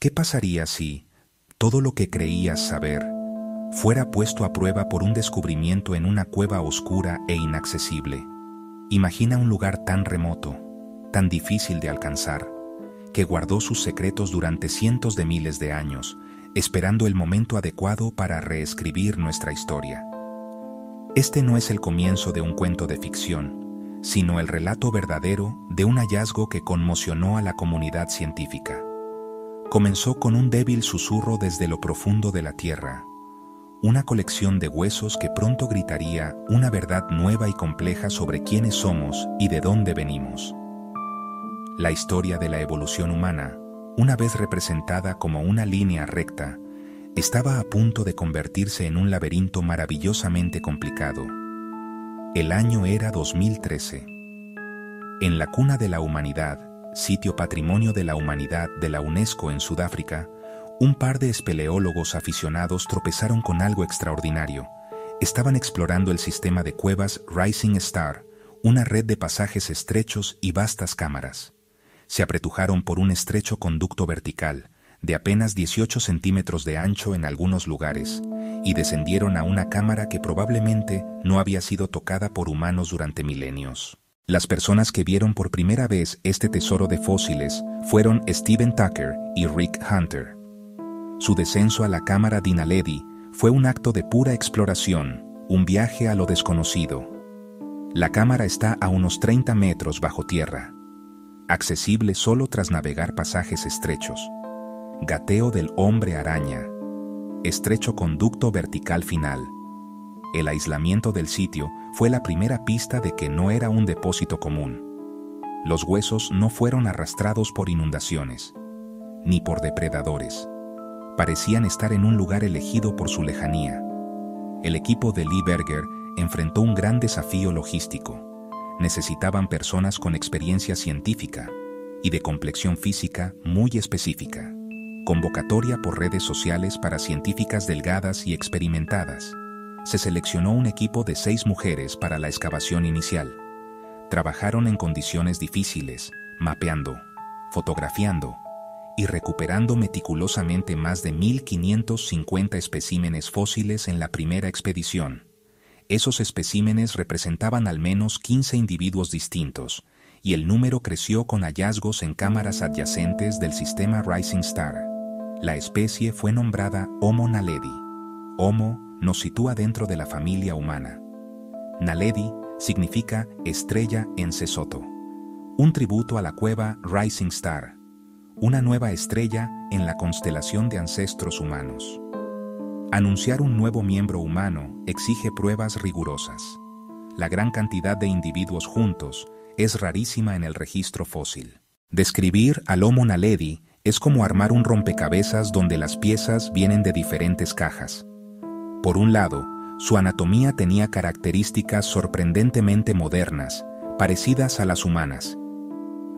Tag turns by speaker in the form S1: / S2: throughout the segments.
S1: ¿Qué pasaría si todo lo que creías saber fuera puesto a prueba por un descubrimiento en una cueva oscura e inaccesible? Imagina un lugar tan remoto, tan difícil de alcanzar, que guardó sus secretos durante cientos de miles de años, esperando el momento adecuado para reescribir nuestra historia. Este no es el comienzo de un cuento de ficción, sino el relato verdadero de un hallazgo que conmocionó a la comunidad científica. Comenzó con un débil susurro desde lo profundo de la Tierra, una colección de huesos que pronto gritaría una verdad nueva y compleja sobre quiénes somos y de dónde venimos. La historia de la evolución humana, una vez representada como una línea recta, estaba a punto de convertirse en un laberinto maravillosamente complicado. El año era 2013. En la cuna de la humanidad, sitio Patrimonio de la Humanidad de la UNESCO en Sudáfrica, un par de espeleólogos aficionados tropezaron con algo extraordinario. Estaban explorando el sistema de cuevas Rising Star, una red de pasajes estrechos y vastas cámaras. Se apretujaron por un estrecho conducto vertical, de apenas 18 centímetros de ancho en algunos lugares, y descendieron a una cámara que probablemente no había sido tocada por humanos durante milenios. Las personas que vieron por primera vez este tesoro de fósiles fueron Steven Tucker y Rick Hunter. Su descenso a la cámara Dinaledi fue un acto de pura exploración, un viaje a lo desconocido. La cámara está a unos 30 metros bajo tierra, accesible solo tras navegar pasajes estrechos. Gateo del hombre araña. Estrecho conducto vertical final. El aislamiento del sitio fue la primera pista de que no era un depósito común. Los huesos no fueron arrastrados por inundaciones, ni por depredadores. Parecían estar en un lugar elegido por su lejanía. El equipo de Lee Berger enfrentó un gran desafío logístico. Necesitaban personas con experiencia científica y de complexión física muy específica. Convocatoria por redes sociales para científicas delgadas y experimentadas. Se seleccionó un equipo de 6 mujeres para la excavación inicial. Trabajaron en condiciones difíciles, mapeando, fotografiando y recuperando meticulosamente más de 1.550 especímenes fósiles en la primera expedición. Esos especímenes representaban al menos 15 individuos distintos, y el número creció con hallazgos en cámaras adyacentes del sistema Rising Star. La especie fue nombrada Homo naledi. Homo nos sitúa dentro de la familia humana. Naledi significa estrella en Sesotho, un tributo a la cueva Rising Star, una nueva estrella en la constelación de ancestros humanos. Anunciar un nuevo miembro humano exige pruebas rigurosas. La gran cantidad de individuos juntos es rarísima en el registro fósil. Describir al Homo naledi es como armar un rompecabezas donde las piezas vienen de diferentes cajas. Por un lado, su anatomía tenía características sorprendentemente modernas, parecidas a las humanas.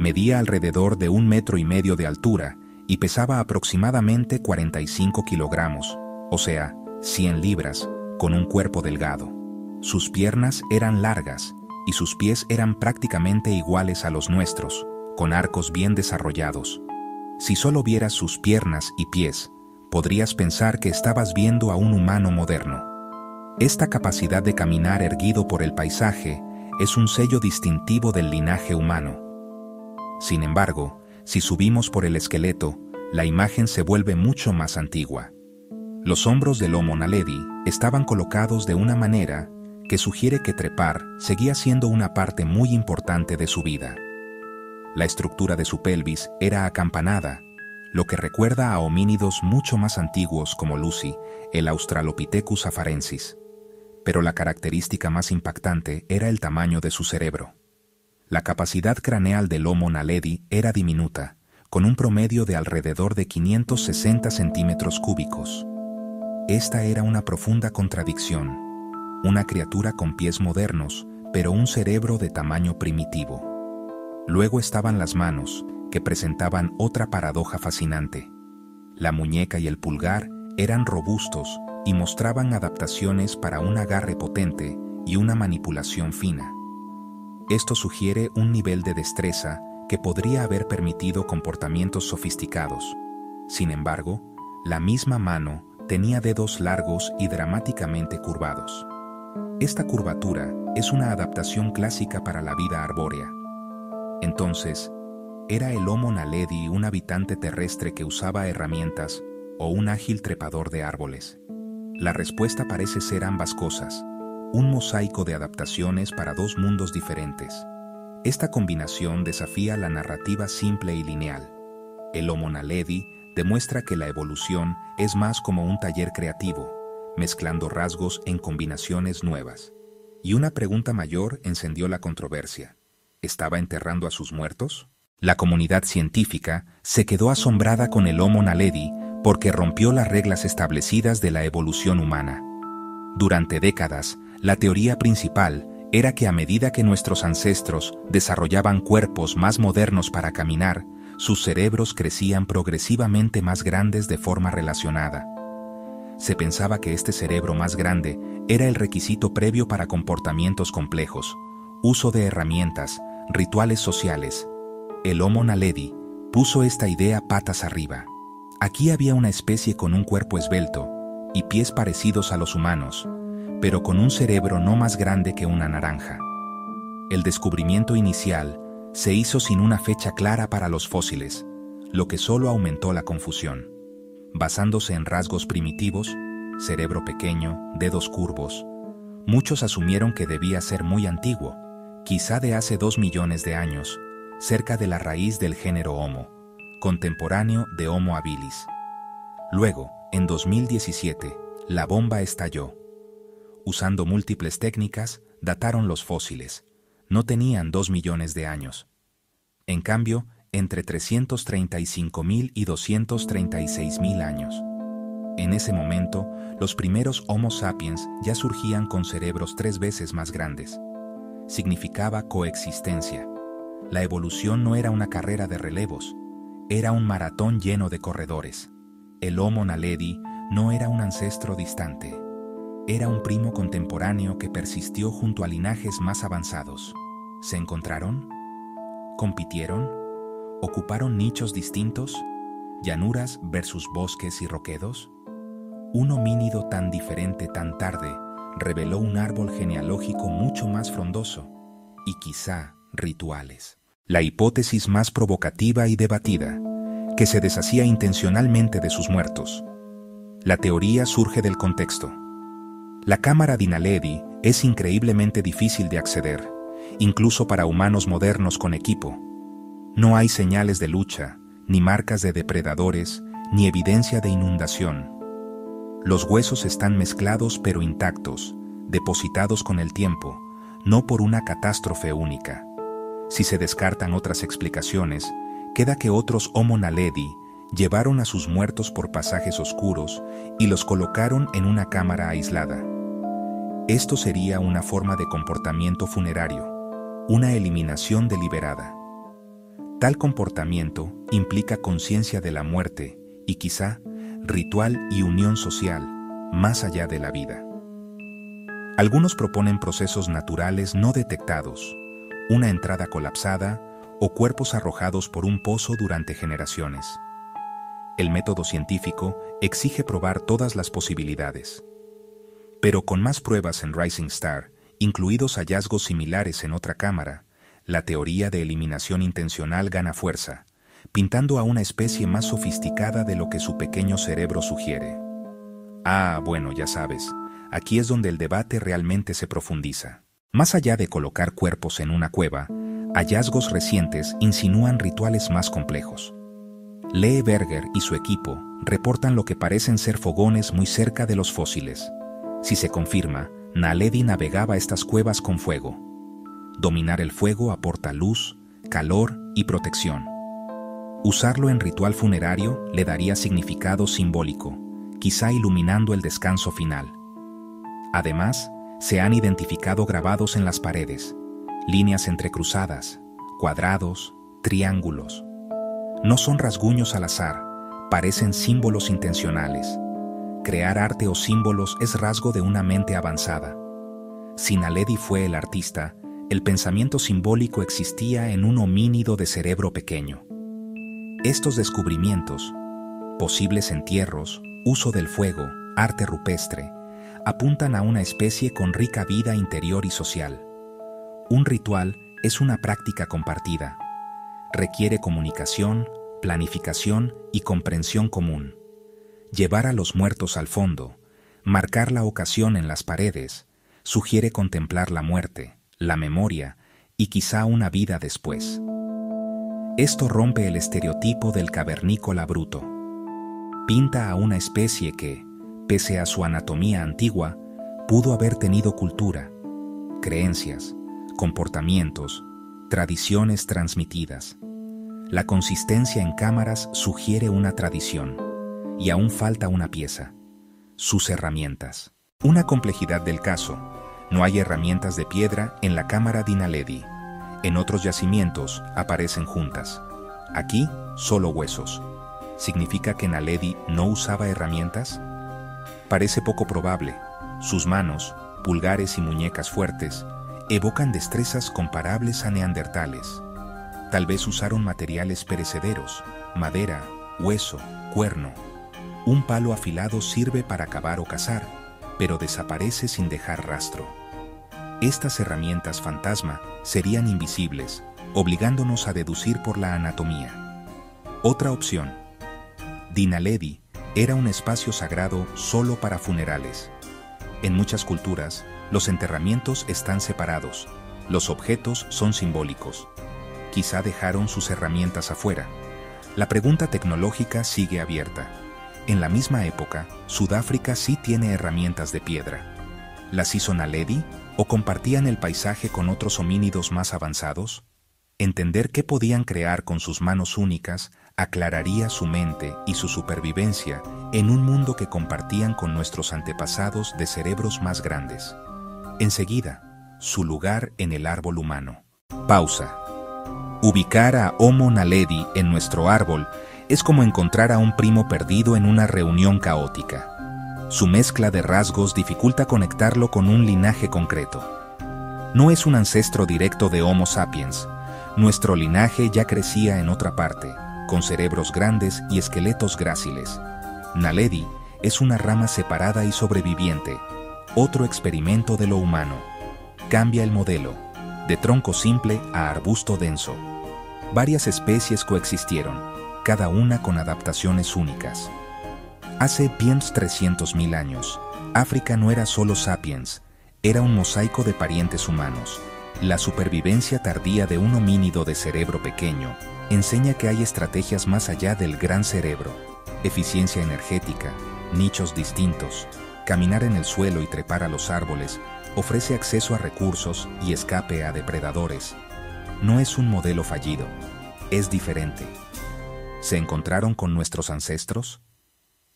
S1: Medía alrededor de 1,5 metros de altura y pesaba aproximadamente 45 kilogramos, o sea, 100 libras, con un cuerpo delgado. Sus piernas eran largas y sus pies eran prácticamente iguales a los nuestros, con arcos bien desarrollados. Si solo vieras sus piernas y pies, podrías pensar que estabas viendo a un humano moderno. Esta capacidad de caminar erguido por el paisaje es un sello distintivo del linaje humano. Sin embargo, si subimos por el esqueleto, la imagen se vuelve mucho más antigua. Los hombros del Homo naledi estaban colocados de una manera que sugiere que trepar seguía siendo una parte muy importante de su vida. La estructura de su pelvis era acampanada, lo que recuerda a homínidos mucho más antiguos como Lucy, el Australopithecus afarensis. Pero la característica más impactante era el tamaño de su cerebro. La capacidad craneal del Homo naledi era diminuta, con un promedio de alrededor de 560 centímetros cúbicos. Esta era una profunda contradicción, una criatura con pies modernos, pero un cerebro de tamaño primitivo. Luego estaban las manos, que presentaban otra paradoja fascinante. La muñeca y el pulgar eran robustos y mostraban adaptaciones para un agarre potente y una manipulación fina. Esto sugiere un nivel de destreza que podría haber permitido comportamientos sofisticados. Sin embargo, la misma mano tenía dedos largos y dramáticamente curvados. Esta curvatura es una adaptación clásica para la vida arbórea. Entonces, ¿era el Homo naledi un habitante terrestre que usaba herramientas o un ágil trepador de árboles? La respuesta parece ser ambas cosas, un mosaico de adaptaciones para dos mundos diferentes. Esta combinación desafía la narrativa simple y lineal. El Homo naledi demuestra que la evolución es más como un taller creativo, mezclando rasgos en combinaciones nuevas. Y una pregunta mayor encendió la controversia. ¿Estaba enterrando a sus muertos? La comunidad científica se quedó asombrada con el Homo naledi porque rompió las reglas establecidas de la evolución humana. Durante décadas, la teoría principal era que a medida que nuestros ancestros desarrollaban cuerpos más modernos para caminar, sus cerebros crecían progresivamente más grandes de forma relacionada. Se pensaba que este cerebro más grande era el requisito previo para comportamientos complejos, uso de herramientas, rituales sociales. El Homo naledi puso esta idea patas arriba. Aquí había una especie con un cuerpo esbelto y pies parecidos a los humanos, pero con un cerebro no más grande que una naranja. El descubrimiento inicial se hizo sin una fecha clara para los fósiles, lo que solo aumentó la confusión. Basándose en rasgos primitivos, cerebro pequeño, dedos curvos, muchos asumieron que debía ser muy antiguo, quizá de hace 2 millones de años, cerca de la raíz del género Homo, contemporáneo de Homo habilis. Luego, en 2017, la bomba estalló. Usando múltiples técnicas, dataron los fósiles. No tenían 2 millones de años. En cambio, entre 335.000 y 236.000 años. En ese momento, los primeros Homo sapiens ya surgían con cerebros 3 veces más grandes. Significaba coexistencia. La evolución no era una carrera de relevos, era un maratón lleno de corredores. El Homo naledi no era un ancestro distante. Era un primo contemporáneo que persistió junto a linajes más avanzados. ¿Se encontraron? ¿Compitieron? ¿Ocuparon nichos distintos? ¿Llanuras versus bosques y roquedos? Un homínido tan diferente tan tarde reveló un árbol genealógico mucho más frondoso y quizá rituales. La hipótesis más provocativa y debatida, que se deshacía intencionalmente de sus muertos. La teoría surge del contexto. La cámara di Naledi es increíblemente difícil de acceder, incluso para humanos modernos con equipo. No hay señales de lucha, ni marcas de depredadores, ni evidencia de inundación. Los huesos están mezclados pero intactos, depositados con el tiempo, no por una catástrofe única. Si se descartan otras explicaciones, queda que otros Homo naledi llevaron a sus muertos por pasajes oscuros y los colocaron en una cámara aislada. Esto sería una forma de comportamiento funerario, una eliminación deliberada. Tal comportamiento implica conciencia de la muerte y quizá ritual y unión social más allá de la vida. Algunos proponen procesos naturales no detectados, una entrada colapsada o cuerpos arrojados por un pozo durante generaciones. El método científico exige probar todas las posibilidades. Pero con más pruebas en Rising Star, incluidos hallazgos similares en otra cámara, la teoría de eliminación intencional gana fuerza, pintando a una especie más sofisticada de lo que su pequeño cerebro sugiere. Bueno, ya sabes, aquí es donde el debate realmente se profundiza. Más allá de colocar cuerpos en una cueva, hallazgos recientes insinúan rituales más complejos. Lee Berger y su equipo reportan lo que parecen ser fogones muy cerca de los fósiles. Si se confirma, Naledi navegaba estas cuevas con fuego. Dominar el fuego aporta luz, calor y protección. Usarlo en ritual funerario le daría significado simbólico, quizá iluminando el descanso final. Además, se han identificado grabados en las paredes, líneas entrecruzadas, cuadrados, triángulos. No son rasguños al azar, parecen símbolos intencionales. Crear arte o símbolos es rasgo de una mente avanzada. Si Naledi fue el artista, el pensamiento simbólico existía en un homínido de cerebro pequeño. Estos descubrimientos Posibles entierros, uso del fuego, arte rupestre, apuntan a una especie con rica vida interior y social. Un ritual es una práctica compartida. Requiere comunicación, planificación y comprensión común. Llevar a los muertos al fondo, marcar la ocasión en las paredes, sugiere contemplar la muerte, la memoria y quizá una vida después. Esto rompe el estereotipo del cavernícola bruto. Pinta a una especie que, pese a su anatomía antigua, pudo haber tenido cultura, creencias, comportamientos, tradiciones transmitidas. La consistencia en cámaras sugiere una tradición, y aún falta una pieza: sus herramientas. Una complejidad del caso: no hay herramientas de piedra en la cámara di Naledi. En otros yacimientos aparecen juntas. Aquí, solo huesos. ¿Significa que Naledi no usaba herramientas? Parece poco probable. Sus manos, pulgares y muñecas fuertes, evocan destrezas comparables a neandertales. Tal vez usaron materiales perecederos: madera, hueso, cuerno. Un palo afilado sirve para cavar o cazar, pero desaparece sin dejar rastro. Estas herramientas fantasma serían invisibles, obligándonos a deducir por la anatomía. Otra opción: Di Naledi era un espacio sagrado solo para funerales. En muchas culturas, los enterramientos están separados, los objetos son simbólicos. Quizá dejaron sus herramientas afuera. La pregunta tecnológica sigue abierta. En la misma época, Sudáfrica sí tiene herramientas de piedra. ¿Las hizo Naledi o compartían el paisaje con otros homínidos más avanzados? Entender qué podían crear con sus manos únicas aclararía su mente y su supervivencia en un mundo que compartían con nuestros antepasados de cerebros más grandes. Enseguida, su lugar en el árbol humano. Pausa. Ubicar a Homo Naledi en nuestro árbol es como encontrar a un primo perdido en una reunión caótica. Su mezcla de rasgos dificulta conectarlo con un linaje concreto. No es un ancestro directo de Homo sapiens. Nuestro linaje ya crecía en otra parte, con cerebros grandes y esqueletos gráciles. Naledi es una rama separada y sobreviviente, otro experimento de lo humano. Cambia el modelo, de tronco simple a arbusto denso. Varias especies coexistieron, cada una con adaptaciones únicas. Hace bien 300.000 años, África no era solo sapiens, era un mosaico de parientes humanos. La supervivencia tardía de un homínido de cerebro pequeño enseña que hay estrategias más allá del gran cerebro: eficiencia energética, nichos distintos, caminar en el suelo y trepar a los árboles ofrece acceso a recursos y escape a depredadores. No es un modelo fallido, es diferente. ¿Se encontraron con nuestros ancestros?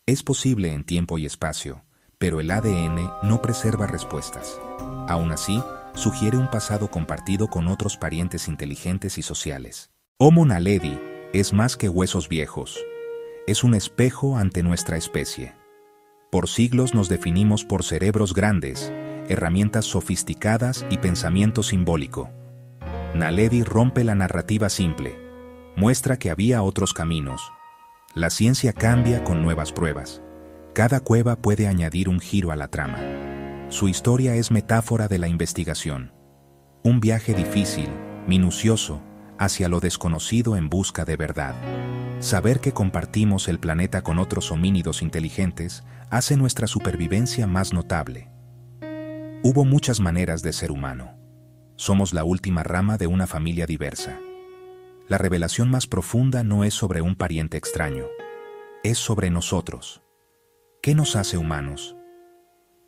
S1: Es posible en tiempo y espacio, pero el ADN no preserva respuestas. Aún así, sugiere un pasado compartido con otros parientes inteligentes y sociales. Homo Naledi es más que huesos viejos. Es un espejo ante nuestra especie. Por siglos nos definimos por cerebros grandes, herramientas sofisticadas y pensamiento simbólico. Naledi rompe la narrativa simple, muestra que había otros caminos. La ciencia cambia con nuevas pruebas. Cada cueva puede añadir un giro a la trama. Su historia es metáfora de la investigación. Un viaje difícil, minucioso, hacia lo desconocido en busca de verdad. Saber que compartimos el planeta con otros homínidos inteligentes hace nuestra supervivencia más notable. Hubo muchas maneras de ser humano. Somos la última rama de una familia diversa. La revelación más profunda no es sobre un pariente extraño, es sobre nosotros. ¿Qué nos hace humanos?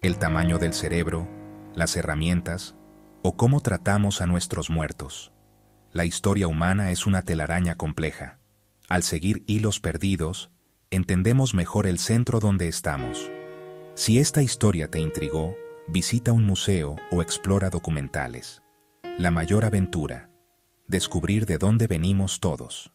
S1: ¿El tamaño del cerebro, las herramientas o cómo tratamos a nuestros muertos? La historia humana es una telaraña compleja. Al seguir hilos perdidos, entendemos mejor el centro donde estamos. Si esta historia te intrigó, visita un museo o explora documentales. La mayor aventura: descubrir de dónde venimos todos.